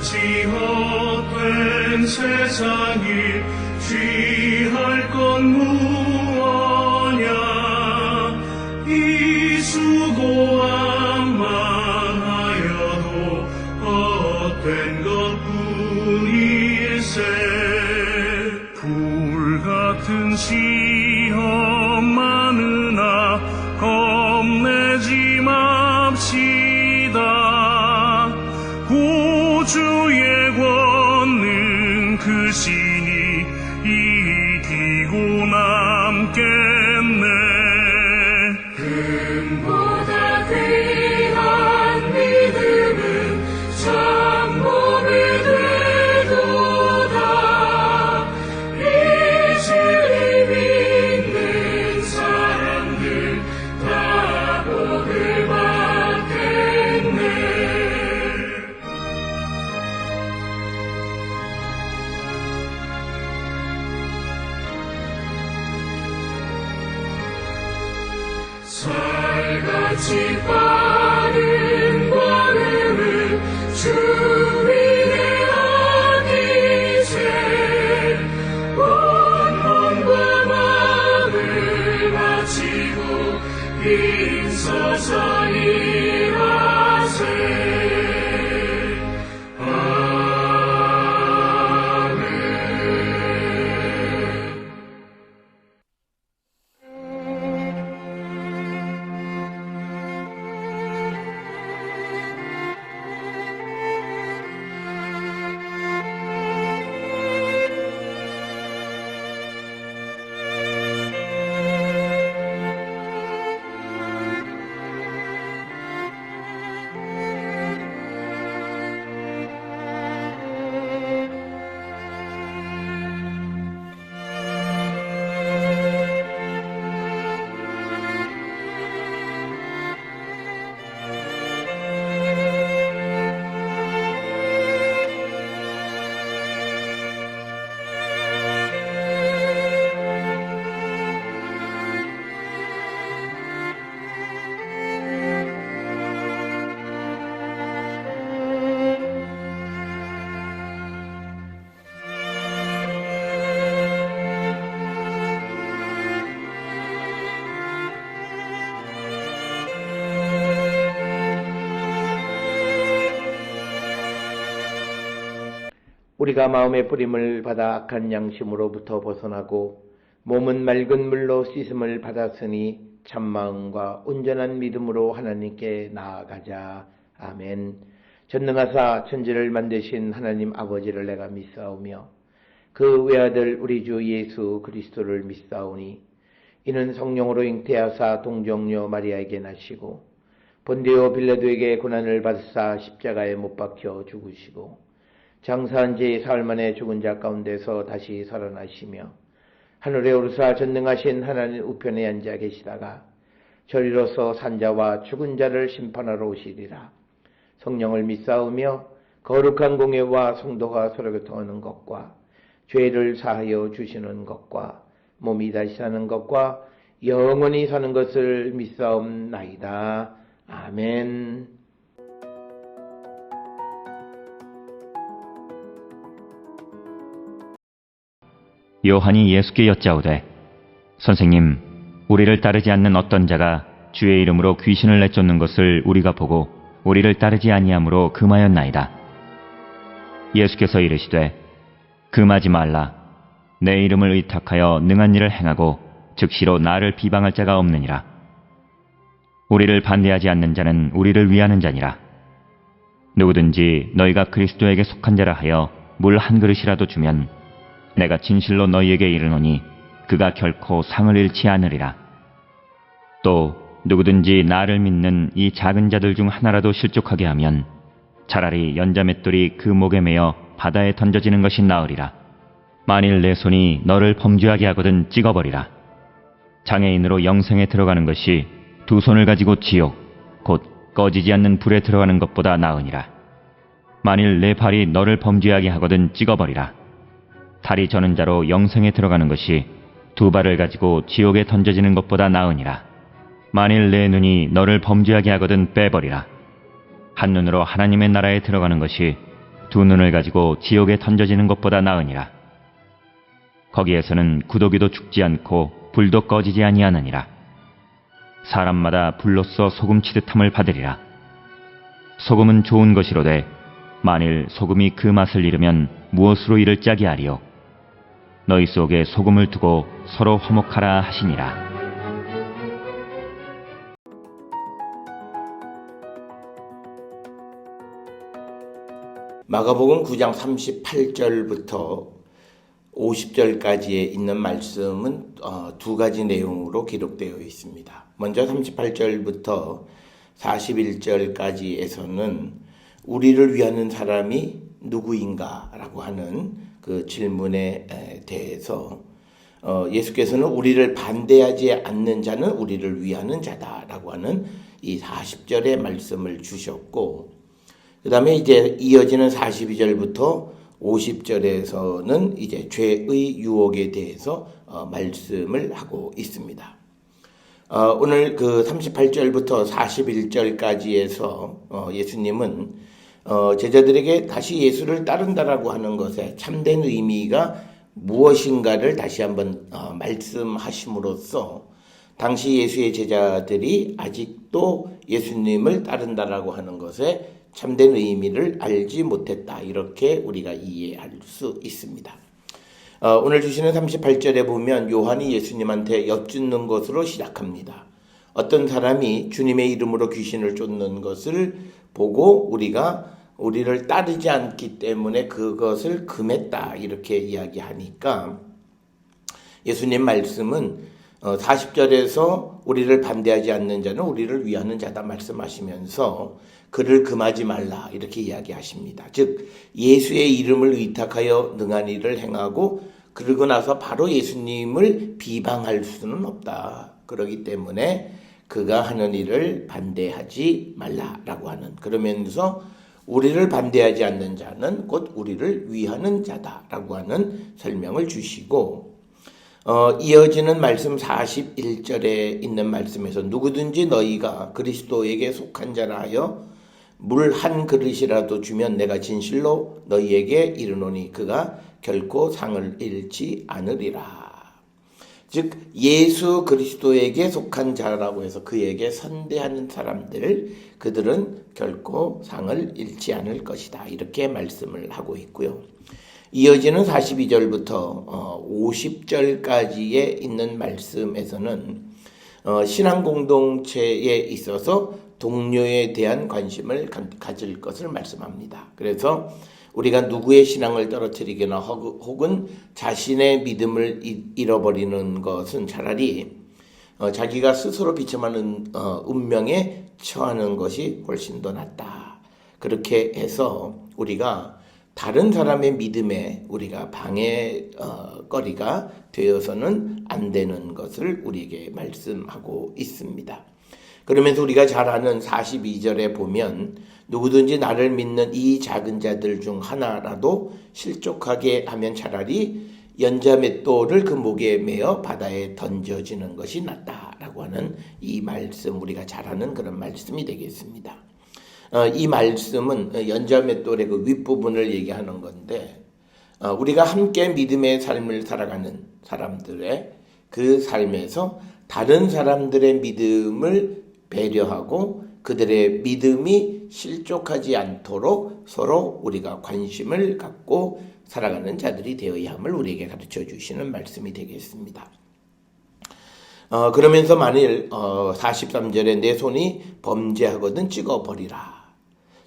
살같이 헛된 세상이 취할 건 무엇냐 이 수고함만 하여도 헛된 것뿐일세 불같은 시험 많으나 겁내지 맙시다 구주의 권능 크시니 이기고 남겠네 금보다 귀한 믿음은 참 몸이 되도다 이 주님 믿는 사람들 다 복을 받겠네 살같이 빠른 걸음을 주 위에 얹으세 온 몸과 마음을 바치고 빈서서 일하세 우리가 마음의 뿌림을 받아 악한 양심으로부터 벗어나고 몸은 맑은 물로 씻음을 받았으니 참마음과 온전한 믿음으로 하나님께 나아가자. 아멘. 전능하사 천지를 만드신 하나님 아버지를 내가 믿사오며 그 외아들 우리 주 예수 그리스도를 믿사오니 이는 성령으로 잉태하사 동정녀 마리아에게 나시고 본디오 빌라도에게 고난을 받으사 십자가에 못 박혀 죽으시고 장사한 지 사흘 만에 죽은 자 가운데서 다시 살아나시며 하늘에 오르사 전능하신 하나님 우편에 앉아 계시다가 저리로서 산자와 죽은 자를 심판하러 오시리라. 성령을 믿사오며 거룩한 공예와 성도가 서로 교통하는 것과 죄를 사하여 주시는 것과 몸이 다시 사는 것과 영원히 사는 것을 믿사옵나이다. 아멘. 요한이 예수께 여짜오되 선생님, 우리를 따르지 않는 어떤 자가 주의 이름으로 귀신을 내쫓는 것을 우리가 보고 우리를 따르지 아니하므로 금하였나이다. 예수께서 이르시되 금하지 말라. 내 이름을 의탁하여 능한 일을 행하고 즉시로 나를 비방할 자가 없느니라. 우리를 반대하지 않는 자는 우리를 위하는 자니라. 누구든지 너희가 그리스도에게 속한 자라 하여 물 한 그릇이라도 주면 내가 진실로 너희에게 이르노니 그가 결코 상을 잃지 않으리라. 또 누구든지 나를 믿는 이 작은 자들 중 하나라도 실족하게 하면 차라리 연자맷돌이 그 목에 매어 바다에 던져지는 것이 나으리라. 만일 내 손이 너를 범죄하게 하거든 찍어버리라. 장애인으로 영생에 들어가는 것이 두 손을 가지고 지옥 곧 꺼지지 않는 불에 들어가는 것보다 나으니라. 만일 내 발이 너를 범죄하게 하거든 찍어버리라. 다리 저는 자로 영생에 들어가는 것이 두 발을 가지고 지옥에 던져지는 것보다 나으니라. 만일 내 눈이 너를 범죄하게 하거든 빼버리라. 한 눈으로 하나님의 나라에 들어가는 것이 두 눈을 가지고 지옥에 던져지는 것보다 나으니라. 거기에서는 구더기도 죽지 않고 불도 꺼지지 아니하느니라. 사람마다 불로써 소금치듯함을 받으리라. 소금은 좋은 것이로되 만일 소금이 그 맛을 잃으면 무엇으로 이를 짜게 하리요. 너희 속에 소금을 두고 서로 화목하라 하시니라. 마가복음 9장 38절부터 50절까지에 있는 말씀은 두 가지 내용으로 기록되어 있습니다. 먼저 38절부터 41절까지에서는 우리를 위하는 사람이 누구인가 라고 하는 그 질문에 대해서 예수께서는 우리를 반대하지 않는 자는 우리를 위하는 자다라고 하는 이 40절의 말씀을 주셨고, 그 다음에 이제 이어지는 42절부터 50절에서는 이제 죄의 유혹에 대해서 말씀을 하고 있습니다. 오늘 그 38절부터 41절까지에서 예수님은 제자들에게 다시 예수를 따른다라고 하는 것에 참된 의미가 무엇인가를 다시 한번 말씀하심으로써 당시 예수의 제자들이 아직도 예수님을 따른다라고 하는 것에 참된 의미를 알지 못했다, 이렇게 우리가 이해할 수 있습니다. 오늘 주시는 38절에 보면 요한이 예수님한테 여쭙는 것으로 시작합니다. 어떤 사람이 주님의 이름으로 귀신을 쫓는 것을 보고 우리를 따르지 않기 때문에 그것을 금했다, 이렇게 이야기하니까 예수님 말씀은 40절에서 우리를 반대하지 않는 자는 우리를 위하는 자다 말씀하시면서 그를 금하지 말라, 이렇게 이야기하십니다. 즉 예수의 이름을 의탁하여 능한 일을 행하고 그러고 나서 바로 예수님을 비방할 수는 없다. 그렇기 때문에 그가 하는 일을 반대하지 말라라고 하는, 그러면서 우리를 반대하지 않는 자는 곧 우리를 위하는 자다라고 하는 설명을 주시고, 이어지는 말씀 41절에 있는 말씀에서 누구든지 너희가 그리스도에게 속한 자라 하여 물 한 그릇이라도 주면 내가 진실로 너희에게 이르노니 그가 결코 상을 잃지 않으리라. 즉 예수 그리스도에게 속한 자라고 해서 그에게 선대하는 사람들, 그들은 결코 상을 잃지 않을 것이다, 이렇게 말씀을 하고 있고요. 이어지는 42절부터 50절까지에 있는 말씀에서는 신앙 공동체에 있어서 동료에 대한 관심을 가질 것을 말씀합니다. 그래서 우리가 누구의 신앙을 떨어뜨리거나 혹은 자신의 믿음을 잃어버리는 것은 차라리 자기가 스스로 비참하는 운명에 처하는 것이 훨씬 더 낫다. 그렇게 해서 우리가 다른 사람의 믿음에 우리가 방해거리가 되어서는 안 되는 것을 우리에게 말씀하고 있습니다. 그러면서 우리가 잘 아는 42절에 보면 누구든지 나를 믿는 이 작은 자들 중 하나라도 실족하게 하면 차라리 연자맷돌을 그 목에 매어 바다에 던져지는 것이 낫다라고 하는 이 말씀, 우리가 잘 아는 그런 말씀이 되겠습니다. 이 말씀은 연자맷돌의 그 윗부분을 얘기하는 건데, 우리가 함께 믿음의 삶을 살아가는 사람들의 그 삶에서 다른 사람들의 믿음을 배려하고 그들의 믿음이 실족하지 않도록 서로 우리가 관심을 갖고 살아가는 자들이 되어야 함을 우리에게 가르쳐 주시는 말씀이 되겠습니다. 그러면서 만일 43절에 내 손이 범죄하거든 찍어버리라.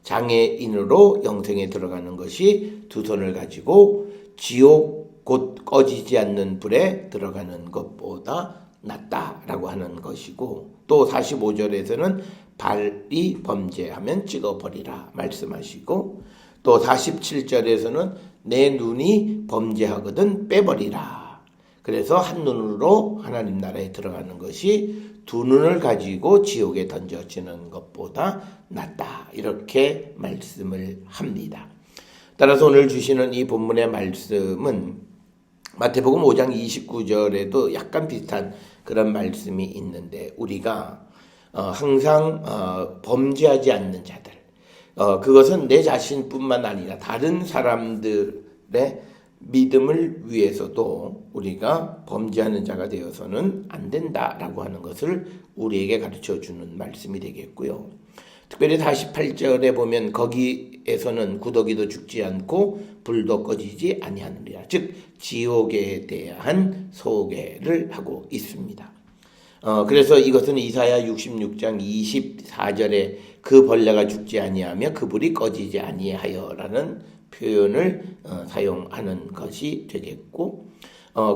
장애인으로 영생에 들어가는 것이 두 손을 가지고 지옥 곧 꺼지지 않는 불에 들어가는 것보다 낫다라고 하는 것이고, 또 45절에서는 발이 범죄하면 찍어버리라 말씀하시고, 또 47절에서는 내 눈이 범죄하거든 빼버리라. 그래서 한 눈으로 하나님 나라에 들어가는 것이 두 눈을 가지고 지옥에 던져지는 것보다 낫다, 이렇게 말씀을 합니다. 따라서 오늘 주시는 이 본문의 말씀은 마태복음 5장 29절에도 약간 비슷한 그런 말씀이 있는데, 우리가 항상 범죄하지 않는 자들, 그것은 내 자신뿐만 아니라 다른 사람들의 믿음을 위해서도 우리가 범죄하는 자가 되어서는 안 된다라고 하는 것을 우리에게 가르쳐주는 말씀이 되겠고요. 특별히 48절에 보면 거기에서는 구더기도 죽지 않고 불도 꺼지지 아니하느니라. 즉 지옥에 대한 소개를 하고 있습니다. 그래서 이것은 이사야 66장 24절에 그 벌레가 죽지 아니하며 그 불이 꺼지지 아니하여라는 표현을 사용하는 것이 되겠고,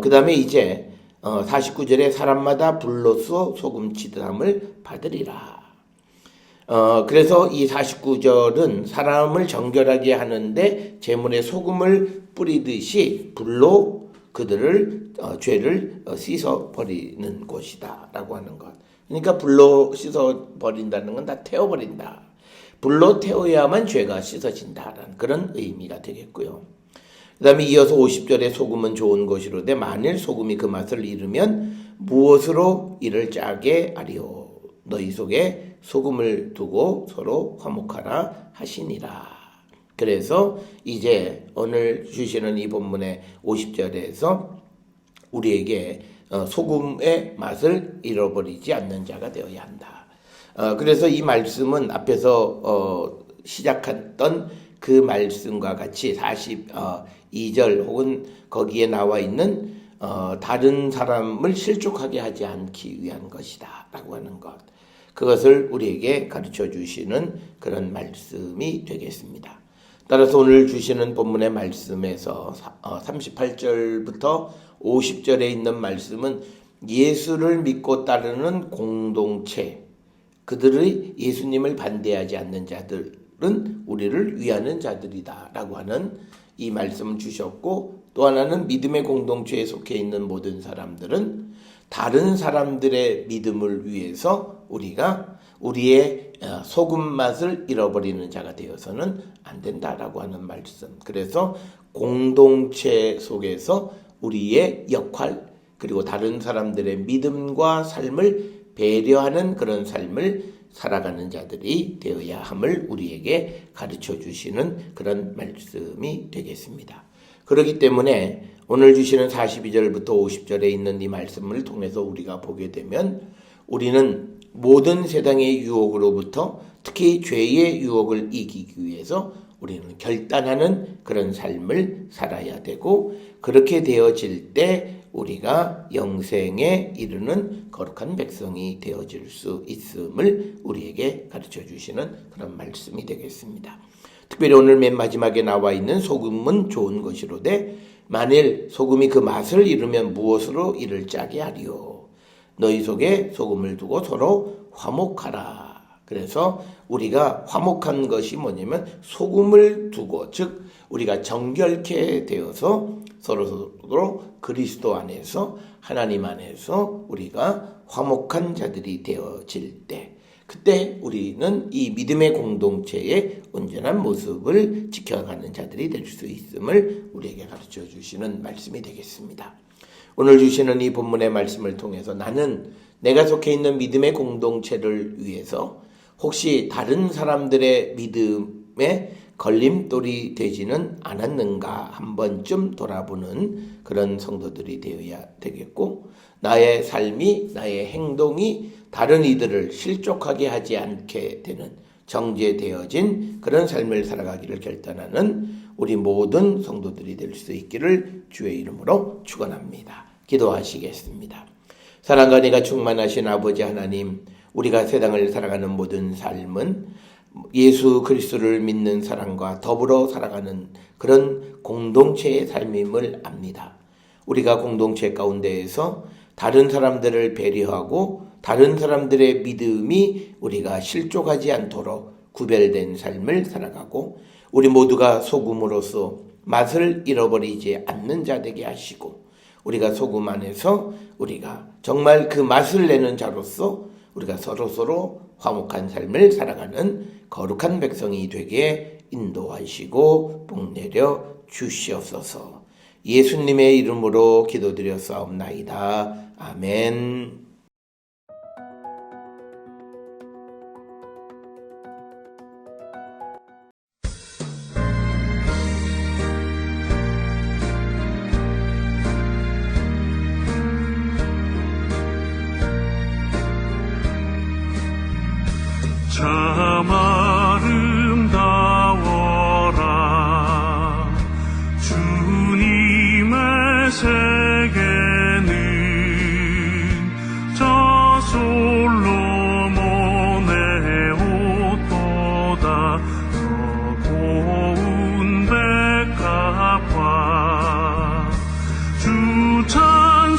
그 다음에 이제 49절에 사람마다 불로써 소금치듯함을 받으리라. 그래서 이 49절은 사람을 정결하게 하는데 제물에 소금을 뿌리듯이 불로 그들을 죄를 씻어버리는 곳이다 라고 하는 것. 그러니까 불로 씻어버린다는 건 다 태워버린다. 불로 태워야만 죄가 씻어진다라는 그런 의미가 되겠고요. 그 다음에 이어서 50절에 소금은 좋은 것이로되 만일 소금이 그 맛을 잃으면 무엇으로 이를 짜게 하리오. 너희 속에 소금을 두고 서로 화목하라 하시니라. 그래서 이제 오늘 주시는 이 본문의 50절에서 우리에게 소금의 맛을 잃어버리지 않는 자가 되어야 한다. 그래서 이 말씀은 앞에서 시작했던 그 말씀과 같이 42절 혹은 거기에 나와 있는 다른 사람을 실족하게 하지 않기 위한 것이다 라고 하는 것, 그것을 우리에게 가르쳐 주시는 그런 말씀이 되겠습니다. 따라서 오늘 주시는 본문의 말씀에서 38절부터 50절에 있는 말씀은 예수를 믿고 따르는 공동체, 그들의 예수님을 반대하지 않는 자들은 우리를 위하는 자들이다 라고 하는 이 말씀을 주셨고, 또 하나는 믿음의 공동체에 속해 있는 모든 사람들은 다른 사람들의 믿음을 위해서 우리가 우리의 소금 맛을 잃어버리는 자가 되어서는 안 된다라고 하는 말씀. 그래서 공동체 속에서 우리의 역할, 그리고 다른 사람들의 믿음과 삶을 배려하는 그런 삶을 살아가는 자들이 되어야 함을 우리에게 가르쳐 주시는 그런 말씀이 되겠습니다. 그렇기 때문에 오늘 주시는 42절부터 50절에 있는 이 말씀을 통해서 우리가 보게 되면 우리는 모든 세상의 유혹으로부터 특히 죄의 유혹을 이기기 위해서 우리는 결단하는 그런 삶을 살아야 되고, 그렇게 되어질 때 우리가 영생에 이르는 거룩한 백성이 되어질 수 있음을 우리에게 가르쳐 주시는 그런 말씀이 되겠습니다. 특별히 오늘 맨 마지막에 나와 있는 소금은 좋은 것이로되 만일 소금이 그 맛을 잃으면 무엇으로 이를 짜게 하리요. 너희 속에 소금을 두고 서로 화목하라. 그래서 우리가 화목한 것이 뭐냐면 소금을 두고, 즉 우리가 정결케 되어서 서로 그리스도 안에서 하나님 안에서 우리가 화목한 자들이 되어질 때, 그때 우리는 이 믿음의 공동체의 온전한 모습을 지켜가는 자들이 될 수 있음을 우리에게 가르쳐 주시는 말씀이 되겠습니다. 오늘 주시는 이 본문의 말씀을 통해서 나는 내가 속해 있는 믿음의 공동체를 위해서 혹시 다른 사람들의 믿음에 걸림돌이 되지는 않았는가 한 번쯤 돌아보는 그런 성도들이 되어야 되겠고, 나의 삶이, 나의 행동이 다른 이들을 실족하게 하지 않게 되는 정죄되어진 그런 삶을 살아가기를 결단하는 우리 모든 성도들이 될 수 있기를 주의 이름으로 축원합니다. 기도하시겠습니다. 사랑과 은혜가 충만하신 아버지 하나님, 우리가 세상을 살아가는 모든 삶은 예수 그리스도를 믿는 사람과 더불어 살아가는 그런 공동체의 삶임을 압니다. 우리가 공동체 가운데에서 다른 사람들을 배려하고 다른 사람들의 믿음이 우리가 실족하지 않도록 구별된 삶을 살아가고, 우리 모두가 소금으로서 맛을 잃어버리지 않는 자 되게 하시고, 우리가 소금 안에서 우리가 정말 그 맛을 내는 자로서 우리가 서로 화목한 삶을 살아가는 거룩한 백성이 되게 인도하시고 복내려 주시옵소서. 예수님의 이름으로 기도드렸사옵나이다. 아멘. 참 아름다워라. 주님의 세계는 저 솔로몬의 옷보다 더 고운 백합화. 주 찬송하는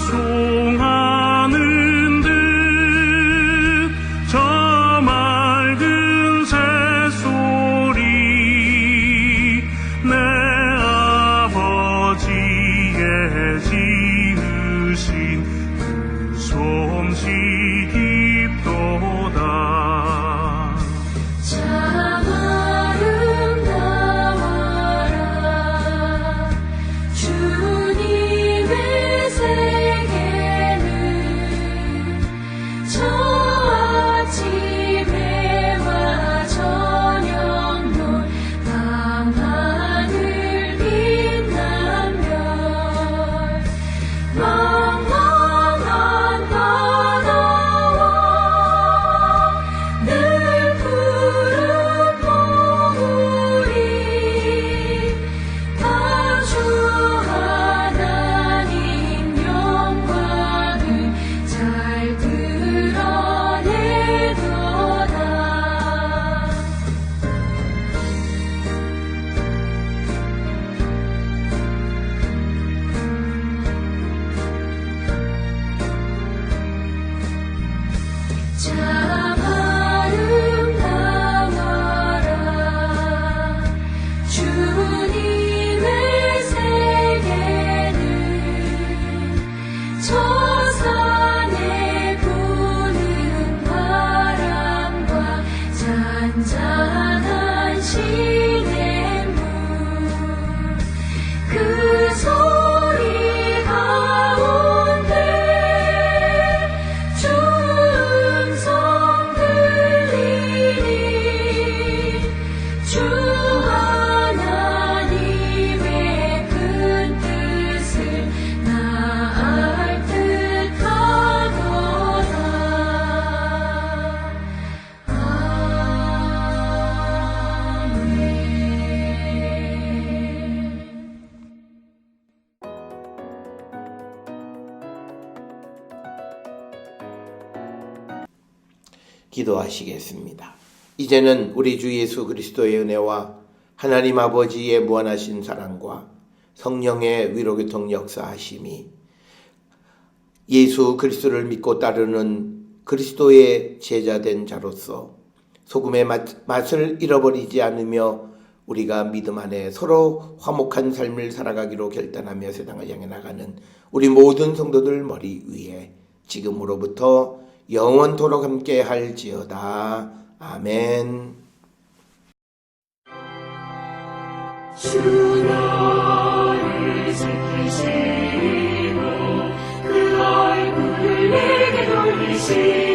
듯 저 맑은 새소리 내 아버지의 지으신 그 솜씨 깊도다. 참 아름다워라. 주님의 세계는 저 아침에와 저녁노 밤하늘 빛나며 망망한 바다와 늘 푸른 봉우리 다 주 하나님 영광을 잘 드러내도다. 참 아름다워라. 주님의 세계는 저 산에 부는 바람과 잔잔한 시냇물 그 소리 가운데 주 음성 들리니 주 하나님의 큰 뜻을 나알 듯하도다. 기도하시겠습니다. 이제는 우리 주 예수 그리스도의 은혜와 하나님 아버지의 무한하신 사랑과 성령의 위로교통 역사하심이 예수 그리스도를 믿고 따르는 그리스도의 제자된 자로서 소금의 맛을 잃어버리지 않으며 우리가 믿음 안에 서로 화목한 삶을 살아가기로 결단하며 세상을 향해 나가는 우리 모든 성도들 머리 위에 지금으로부터 영원토록 함께 할지어다. 아멘. 주 나를 지키시고 그 얼굴을 내게 돌리시고